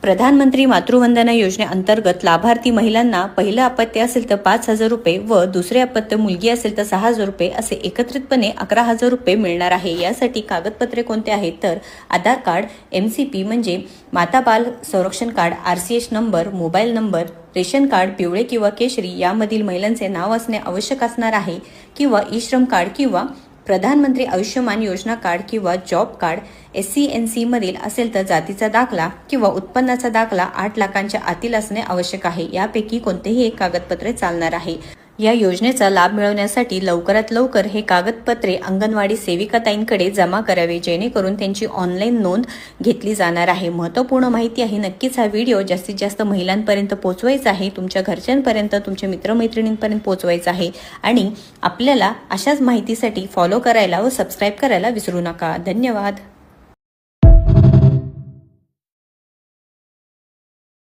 प्रधानमंत्री मातृवंदना योजनेअंतर्गत लाभार्थी महिलांना पहिलं अपत्य असेल तर 5,000 रुपये व दुसरे अपत्य मुलगी असेल तर 6,000 रुपये असे एकत्रितपणे 11,000 रुपये मिळणार आहे। यासाठी कागदपत्रे कोणते आहेत तर आधार कार्ड, MCP म्हणजे माता बाल संरक्षण card, RCH number, mobile number, ration card पिवळे किंवा केशरी यामधील महिलांचे नाव असणे आवश्यक असणार आहे किंवा ई-श्रम कार्ड किंवा प्रधानमंत्री आयुष्यमान योजना कार्ड किंवा जॉब कार्ड, SC/NC मधील असेल तर जातीचा दाखला किंवा उत्पन्नाचा दाखला 8 लाखांच्या आतील असणे आवश्यक आहे। यापैकी कोणतेही एक कागदपत्रे चालणार आहे। या योजनेचा लाभ मिळवण्यासाठी लवकरात लवकर हे कागदपत्रे अंगणवाडी सेविकाताईंकडे जमा करावे जेणेकरून त्यांची ऑनलाईन नोंद घेतली जाणार आहे। महत्त्वपूर्ण माहिती आहे। नक्कीच हा व्हिडिओ जास्तीत जास्त महिलांपर्यंत पोहोचवायचा आहे, तुमच्या घरच्यांपर्यंत, तुमच्या मित्रमैत्रिणींपर्यंत पोहोचवायचा आहे आणि आपल्याला अशाच माहितीसाठी फॉलो करायला व सबस्क्राईब करायला विसरू नका। धन्यवाद।